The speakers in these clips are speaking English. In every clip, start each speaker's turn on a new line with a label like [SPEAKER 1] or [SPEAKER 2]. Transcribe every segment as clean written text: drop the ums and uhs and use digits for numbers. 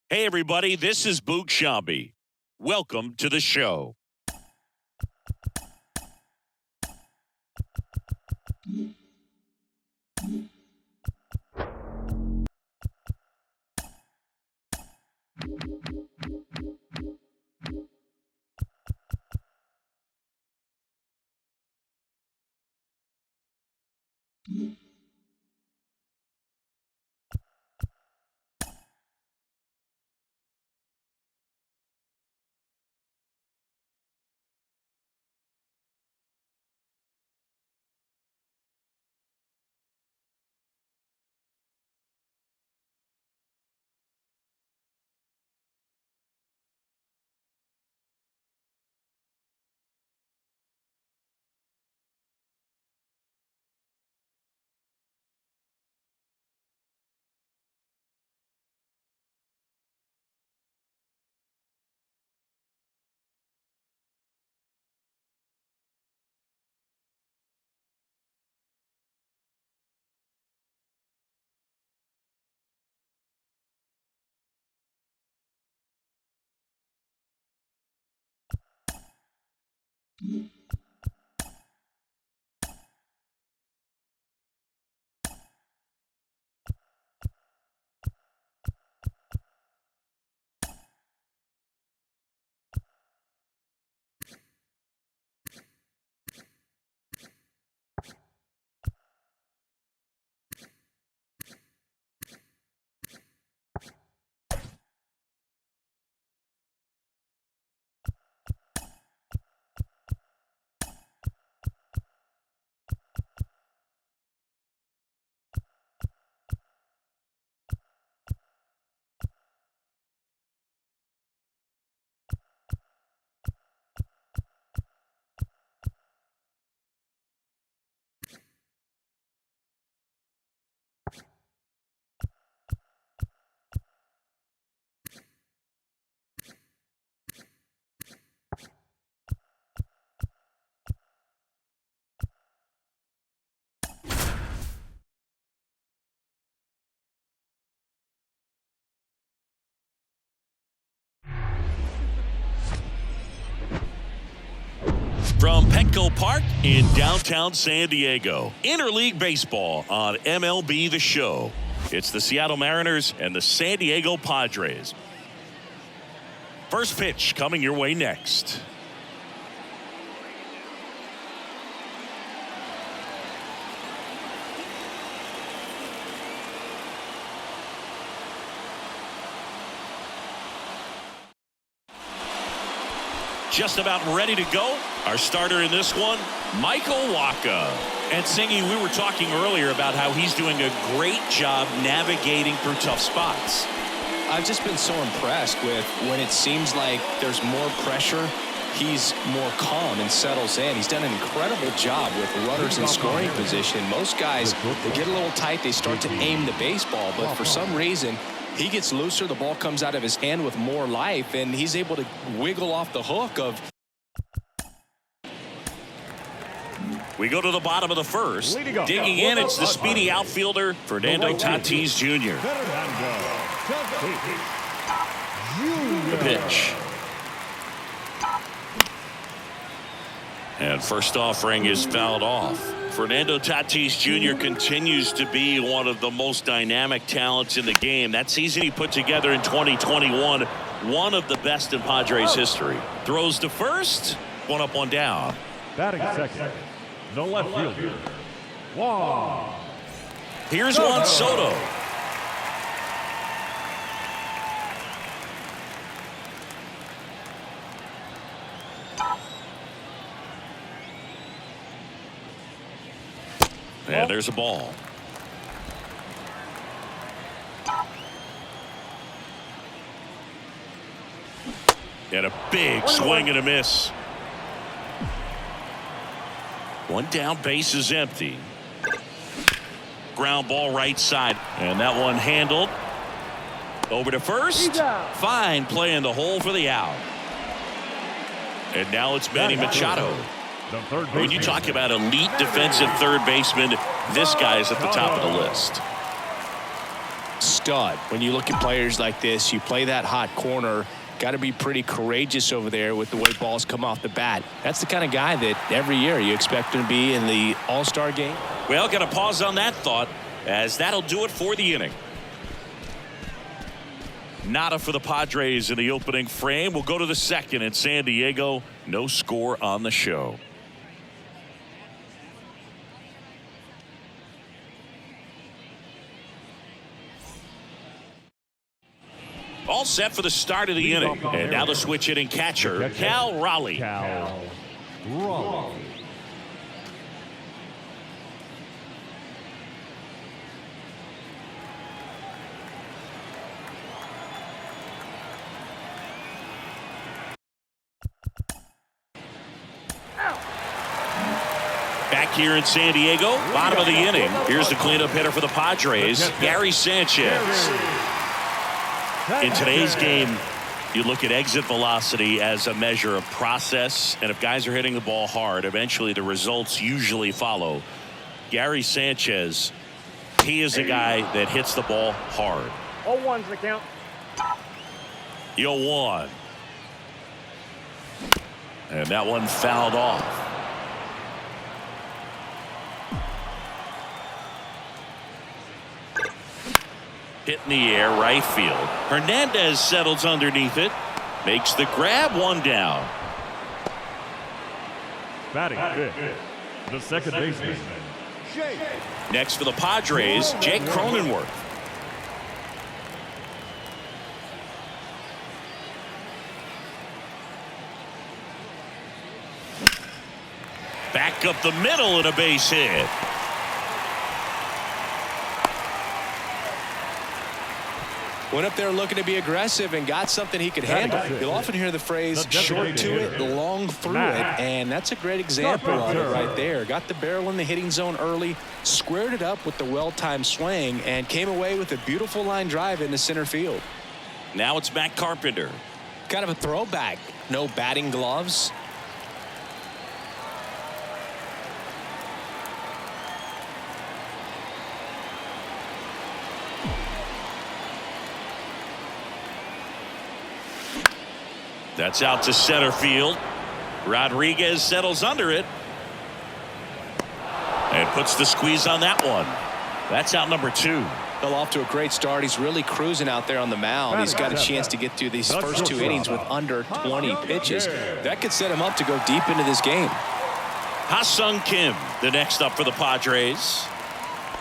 [SPEAKER 1] Hey, everybody, this is Boog Shambi. Welcome to the show. From Petco Park in downtown San Diego, Interleague Baseball on MLB The Show. It's the Seattle Mariners and the San Diego Padres. First pitch coming your way next. Just about ready to go. Our starter in this one, Michael Wacha. And Singy, we were talking earlier about how he's doing a great job navigating through tough spots.
[SPEAKER 2] I've just been so impressed with when it seems like there's more pressure, he's more calm and settles in. He's done an incredible job with runners in scoring position. Most guys, they get a little tight, they start to aim the baseball, but for some reason, he gets looser, the ball comes out of his hand with more life, and he's able to wiggle off the hook of.
[SPEAKER 1] We go to the bottom of the first. Digging in, it's the speedy outfielder, Fernando Tatis Jr. The pitch. And first offering is fouled off. Fernando Tatis Jr. continues to be one of the most dynamic talents in the game. That season he put together in 2021, one of the best in Padres history. Throws to first, one up, one down.
[SPEAKER 3] Batting second, the left fielder, Juan.
[SPEAKER 1] Here's Juan Soto. And there's a ball. And a big swing and a miss. One down, base is empty. Ground ball right side. And that one handled. Over to first. Fine play in the hole for the out. And now it's Manny Machado. When you talk about elite defensive third baseman, this guy is at the top of the list.
[SPEAKER 2] stud. When you look at players like this, you play that hot corner, got to be pretty courageous over there with the way balls come off the bat. That's the kind of guy that every year you expect him to be in the All-Star game.
[SPEAKER 1] Well, got to pause on that thought, as that'll do it for the inning. Nada for the Padres in the opening frame. We'll go to the second in San Diego. No score on the show. All set for the start of the inning. And now the switch hitting catcher, Cal Raleigh.
[SPEAKER 3] Cal Raleigh.
[SPEAKER 1] Back here in San Diego, bottom of the inning. Here's the cleanup hitter for the Padres, Gary Sanchez. In today's game, you look at exit velocity as a measure of process, and if guys are hitting the ball hard, eventually the results usually follow. Gary Sanchez, he is a guy that hits the ball hard.
[SPEAKER 4] 0-1's the count.
[SPEAKER 1] 0-1. And that one fouled off. Hit in the air, right field. Hernandez settles underneath it. Makes the grab, one down.
[SPEAKER 3] Batting fifth, the second baseman.
[SPEAKER 1] Next for the Padres, Jake Cronenworth. Back up the middle and a base hit.
[SPEAKER 2] Went up there looking to be aggressive and got something he could handle. You'll often hear the phrase short to it, long through it, and that's a great example of it right there. Got the barrel in the hitting zone early, squared it up with the well-timed swing, and came away with a beautiful line drive into center field.
[SPEAKER 1] Now it's Matt Carpenter.
[SPEAKER 2] Kind of a throwback. No batting gloves.
[SPEAKER 1] That's out to center field. Rodriguez settles under it and puts the squeeze on that one. That's out number 2.
[SPEAKER 2] Well, off to a great start. He's really cruising out there on the mound. He's got a chance to get through these first 2 innings with under 20 pitches. That could set him up to go deep into this game.
[SPEAKER 1] Ha-Sung Kim, the next up for the Padres.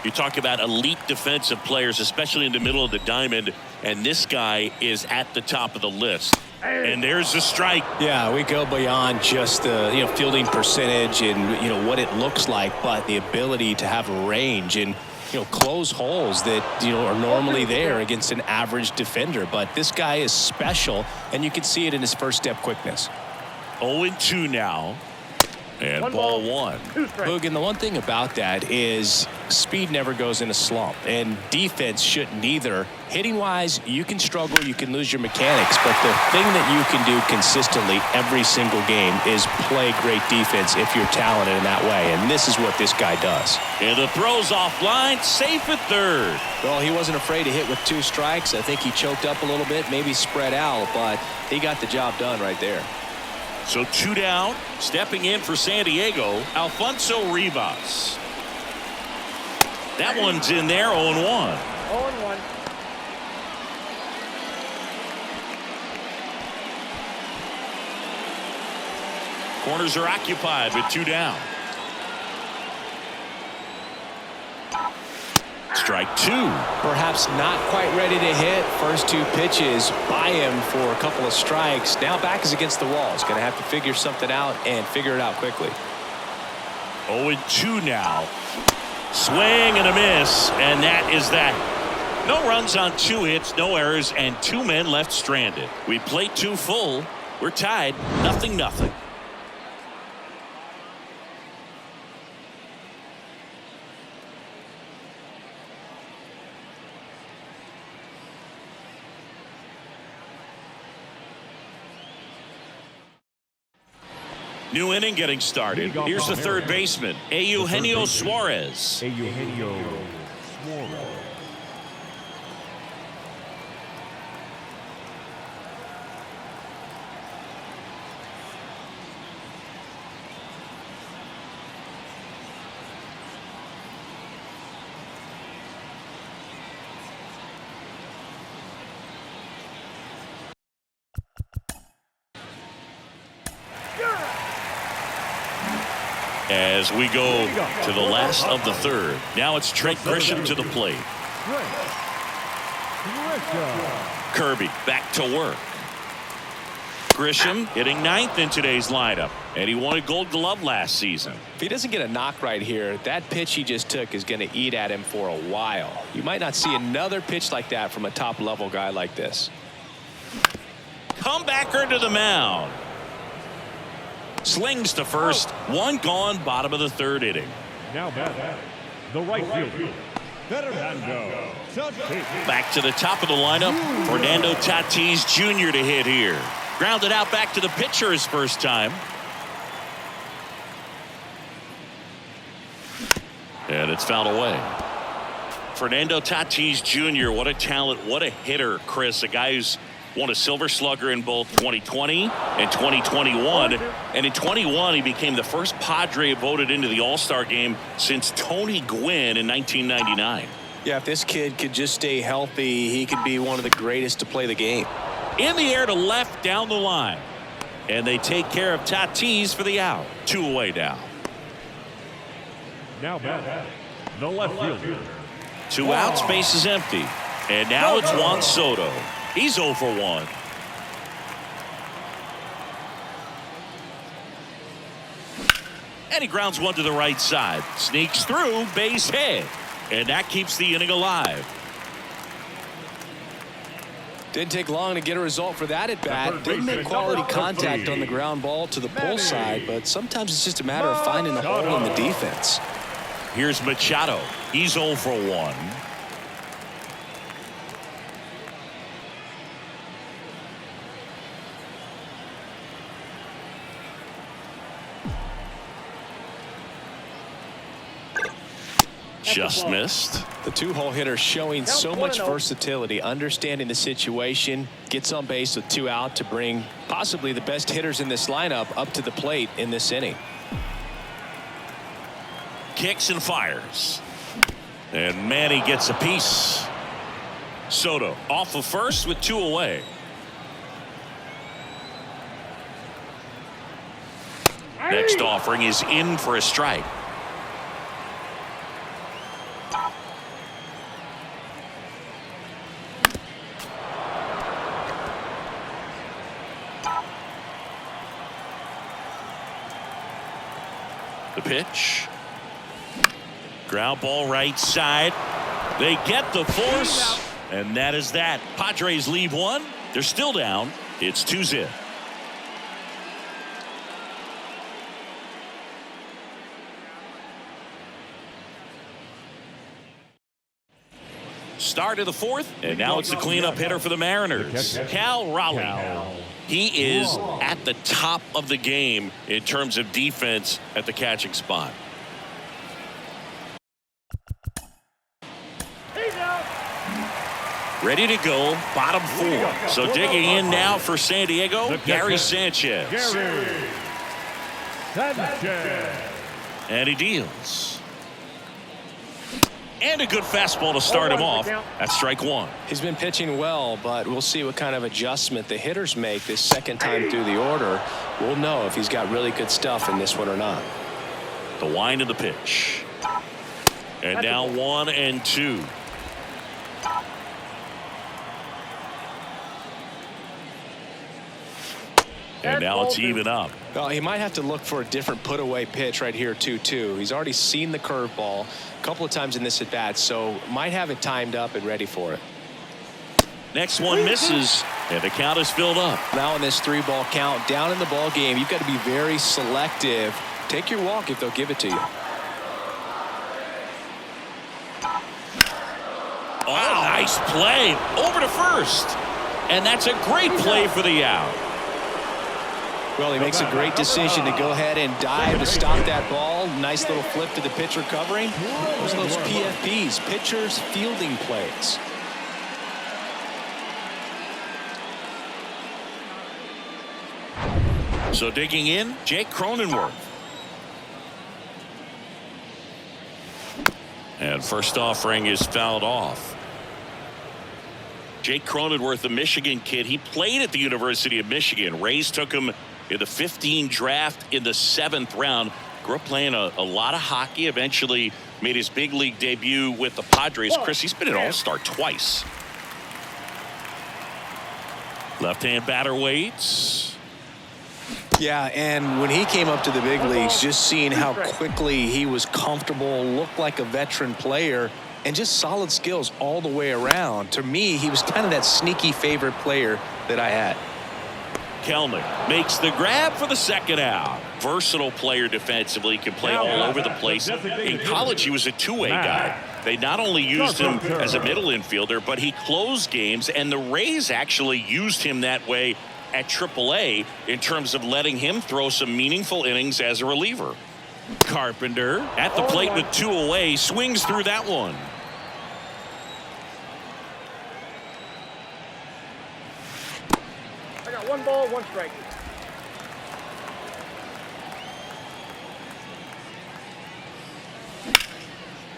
[SPEAKER 1] You talk about elite defensive players, especially in the middle of the diamond, and this guy is at the top of the list. And there's the strike.
[SPEAKER 2] Yeah, we go beyond just the fielding percentage and what it looks like, but the ability to have range and close holes that are normally there against an average defender. But this guy is special, and you can see it in his first step quickness.
[SPEAKER 1] 0-2 now. And ball 1.
[SPEAKER 2] Boog, and the one thing about that is speed never goes in a slump, and defense shouldn't either. Hitting wise, you can struggle, you can lose your mechanics, but the thing that you can do consistently every single game is play great defense if you're talented in that way, and this is what this guy does.
[SPEAKER 1] And the throw's offline, safe at third.
[SPEAKER 2] Well, he wasn't afraid to hit with 2 strikes. I think he choked up a little bit, maybe spread out, but he got the job done right there.
[SPEAKER 1] So 2 down, stepping in for San Diego, Alfonso Rivas. That one's in there, 0-1.
[SPEAKER 4] 0-1.
[SPEAKER 1] Corners are occupied with 2 down. Strike 2.
[SPEAKER 2] Perhaps not quite ready to hit. First 2 pitches by him for a couple of strikes. Now back is against the wall. He's going to have to figure something out and figure it out quickly.
[SPEAKER 1] 0-2 now. Swing and a miss, and that is that. No runs on 2 hits, no errors, and 2 men left stranded. We played 2 full. We're tied, 0-0. New inning getting started. Here's the third baseman, Eugenio Suarez.
[SPEAKER 3] Eugenio Suarez.
[SPEAKER 1] As we go to the last of the third. Now it's Trent Grisham to the plate. Kirby back to work. Grisham hitting ninth in today's lineup, and he won a Gold Glove last season.
[SPEAKER 2] If he doesn't get a knock right here, that pitch he just took is going to eat at him for a while. You might not see another pitch like that from a top-level guy like this.
[SPEAKER 1] Comebacker to the mound. Slings to first. One gone, bottom of the third inning.
[SPEAKER 3] Now back, the right fielder, Fernando Tatis.
[SPEAKER 1] Back to the top of the lineup. Fernando Tatis Jr. to hit here. Grounded out back to the pitcher his first time. And it's fouled away. Fernando Tatis Jr. What a talent. What a hitter, Chris. A guy who's won a Silver Slugger in both 2020 and 2021. And in 21, he became the first Padre voted into the All-Star game since Tony Gwynn in 1999.
[SPEAKER 2] Yeah, if this kid could just stay healthy, he could be one of the greatest to play the game.
[SPEAKER 1] In the air to left down the line. And they take care of Tatis for the out. 2 away now.
[SPEAKER 3] Now back, the left fielder.
[SPEAKER 1] 2 outs, base is empty. And now it's Juan Soto. He's 0 for 1. And he grounds one to the right side. Sneaks through, base hit. And that keeps the inning alive.
[SPEAKER 2] Didn't take long to get a result for that at bat. Didn't make quality contact on the ground ball to the pull side, but sometimes it's just a matter of finding the hole in the defense.
[SPEAKER 1] Here's Machado. He's 0 for 1. Just missed.
[SPEAKER 2] The 2-hole hitter showing so much versatility, understanding the situation, gets on base with 2 out to bring possibly the best hitters in this lineup up to the plate in this inning.
[SPEAKER 1] Kicks and fires. And Manny gets a piece. Soto off of first with 2 away. Next offering is in for a strike. The pitch. Ground ball right side. They get the force. And that is that. Padres leave 1. They're still down. It's 2-0. Start of the 4th. And now it's the cleanup hitter for the Mariners. Cal Raleigh. He is at the top of the game in terms of defense at the catching spot. Ready to go, bottom 4. So digging in now for San Diego, Gary Sanchez. And he deals. And a good fastball to start him off. That's strike 1.
[SPEAKER 2] He's been pitching well, but we'll see what kind of adjustment the hitters make this second time through the order. We'll know if he's got really good stuff in this one or not.
[SPEAKER 1] The wind of the pitch. And now 1-2. And now it's even up.
[SPEAKER 2] Well, he might have to look for a different put-away pitch right here, 2-2. He's already seen the curveball a couple of times in this at-bat, so might have it timed up and ready for it.
[SPEAKER 1] Next one misses, and the count is filled up.
[SPEAKER 2] Now in this 3-ball count, down in the ball game, you've got to be very selective. Take your walk if they'll give it to you.
[SPEAKER 1] Oh, nice play. Over to first. And that's a great play for the out.
[SPEAKER 2] Well, he makes a great decision to go ahead and dive to stop that ball. Nice little flip to the pitcher covering. Those are those PFPs, pitchers fielding plays.
[SPEAKER 1] So digging in, Jake Cronenworth. And first offering is fouled off. Jake Cronenworth, the Michigan kid, he played at the University of Michigan. Rays took him in the 15 draft in the 7th round. Grew up playing a lot of hockey. Eventually made his big league debut with the Padres. Chris, he's been an all-star twice. Left-hand batter waits.
[SPEAKER 2] Yeah, and when he came up to the big leagues, just seeing how quickly he was comfortable, looked like a veteran player, and just solid skills all the way around. To me, he was kind of that sneaky favorite player that I had.
[SPEAKER 1] Kelnick makes the grab for the second out. Versatile player defensively, can play all over the place. In college, he was a two-way guy. They not only used him as a middle infielder, but he closed games, and the Rays actually used him that way at AAA in terms of letting him throw some meaningful innings as a reliever. Carpenter at the plate with 2 away, swings through that one.
[SPEAKER 4] I got 1 ball, 1 strike.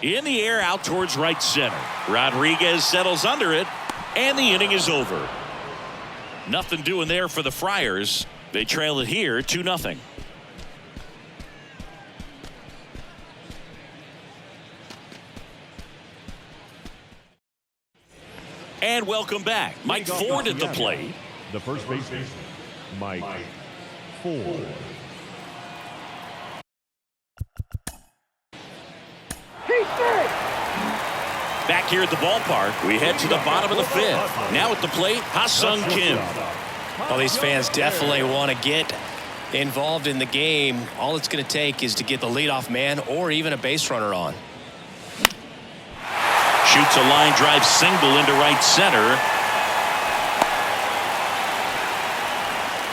[SPEAKER 1] In the air out towards right center. Rodriguez settles under it, and the inning is over. Nothing doing there for the Friars. They trail it here 2-0. And welcome back. Mike Ford at the plate.
[SPEAKER 3] The first baseman, Mike Ford.
[SPEAKER 1] Back here at the ballpark, we head to the bottom of the 5th. Now at the plate, Ha-Sung Kim.
[SPEAKER 2] Well, these fans definitely want to get involved in the game. All it's going to take is to get the leadoff man or even a base runner on.
[SPEAKER 1] Shoots a line drive single into right center.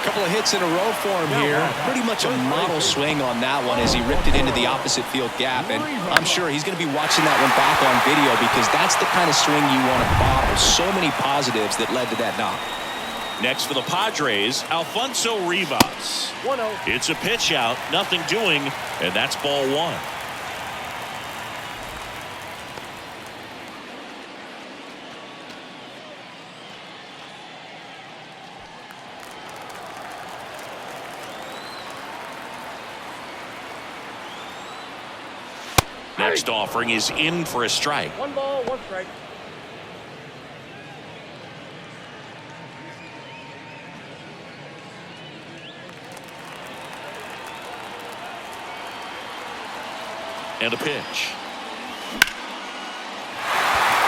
[SPEAKER 2] Couple of hits in a row for him here. Pretty much a model swing on that one as he ripped it into the opposite field gap. And I'm sure he's going to be watching that one back on video because that's the kind of swing you want to bottle. So many positives that led to that knock.
[SPEAKER 1] Next for the Padres, Alfonso Rivas.
[SPEAKER 4] 1-0.
[SPEAKER 1] It's a pitch out, nothing doing, and that's ball 1. Next offering is in for a strike.
[SPEAKER 4] 1 ball, 1 strike.
[SPEAKER 1] And a pitch.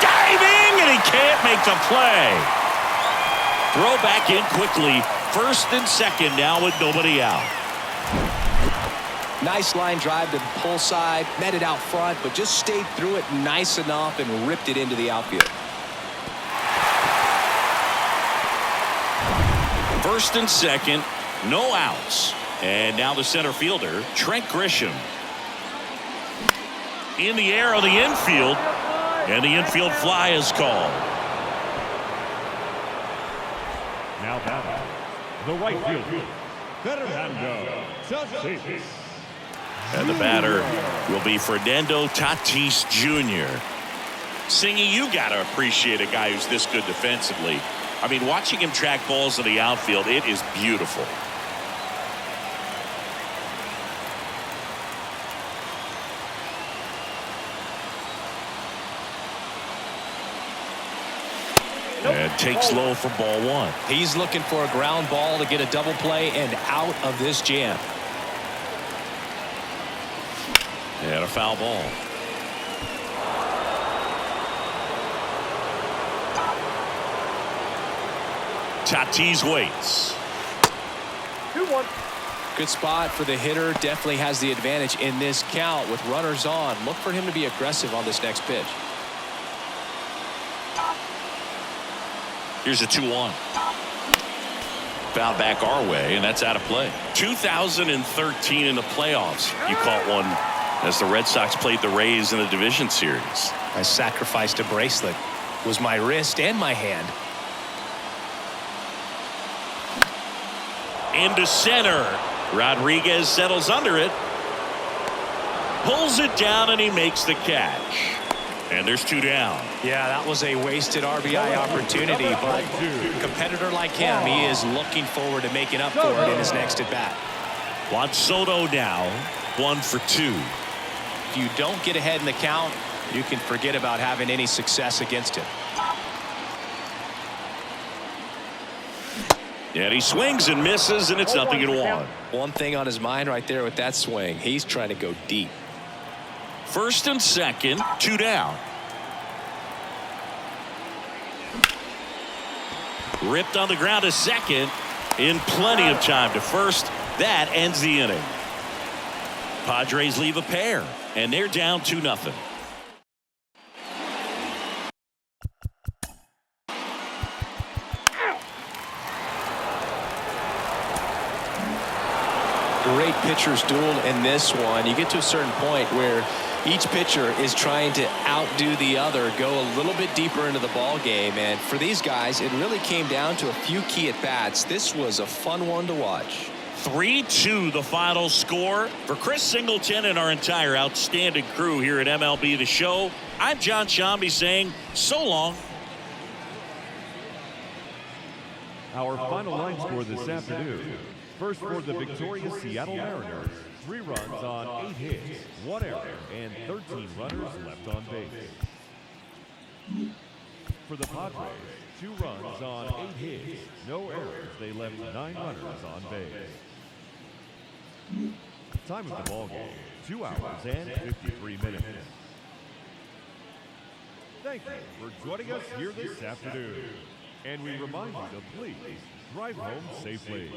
[SPEAKER 1] Diving, and he can't make the play. Throw back in quickly. First and second now with nobody out.
[SPEAKER 2] Nice line drive to the pull side, met it out front, but just stayed through it nice enough and ripped it into the outfield.
[SPEAKER 1] First and second, no outs. And now the center fielder, Trent Grisham. In the air on the infield, and the infield fly is called.
[SPEAKER 3] Now batting, the right fielder, Fernando Tatis.
[SPEAKER 1] And the batter will be Fernando Tatis Jr. Singy, you got to appreciate a guy who's this good defensively. I mean, watching him track balls in the outfield, it is beautiful. And takes low for ball 1.
[SPEAKER 2] He's looking for a ground ball to get a double play and out of this jam.
[SPEAKER 1] And a foul ball. Tatis waits.
[SPEAKER 4] 2-1.
[SPEAKER 2] Good spot for the hitter. Definitely has the advantage in this count with runners on. Look for him to be aggressive on this next pitch.
[SPEAKER 1] Here's a 2-1. Foul back our way, and that's out of play. 2013 in the playoffs. You caught one as the Red Sox played the Rays in the division series.
[SPEAKER 2] I sacrificed a bracelet. It was my wrist and my hand.
[SPEAKER 1] Into center. Rodriguez settles under it. Pulls it down, and he makes the catch. And there's 2 down.
[SPEAKER 2] Yeah, that was a wasted RBI opportunity, but a competitor like him, he is looking forward to making up for it in his next at bat.
[SPEAKER 1] Juan Soto now. 1 for 2.
[SPEAKER 2] If you don't get ahead in the count, you can forget about having any success against him.
[SPEAKER 1] And he swings and misses, and it's 0-1.
[SPEAKER 2] One thing on his mind right there with that swing, he's trying to go deep.
[SPEAKER 1] 1st and 2nd, 2 down. Ripped on the ground to second in plenty of time to first. That ends the inning. Padres leave a pair, and they're down 2-0.
[SPEAKER 2] Great pitchers duel in this one. You get to a certain point where each pitcher is trying to outdo the other, go a little bit deeper into the ball game, and for these guys it really came down to a few key at bats. This was a fun one to watch.
[SPEAKER 1] 3-2 the final score. For Chris Singleton and our entire outstanding crew here at MLB The Show, I'm John Shambi saying so long.
[SPEAKER 3] Our final line score this afternoon. First for the victorious Seattle Mariners, 3 runs on 8 hits, 1 error, and 13 runners left on base. For the Padres, 2 runs on 8 hits, no errors. They left 9 runners on base. Time of the ball game, 2 hours and 53 minutes. Thank you for joining us here this afternoon. And we remind you to please drive home safely.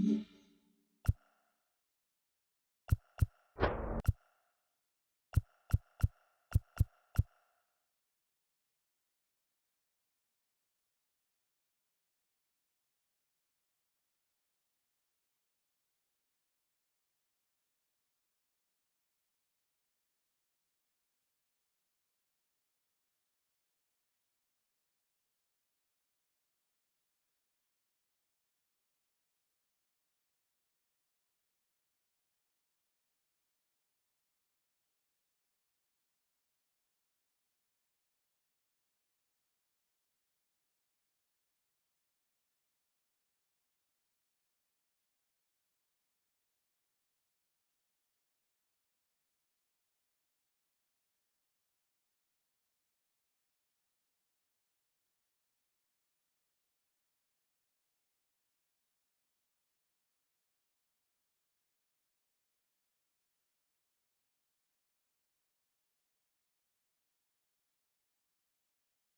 [SPEAKER 5] Mm-hmm.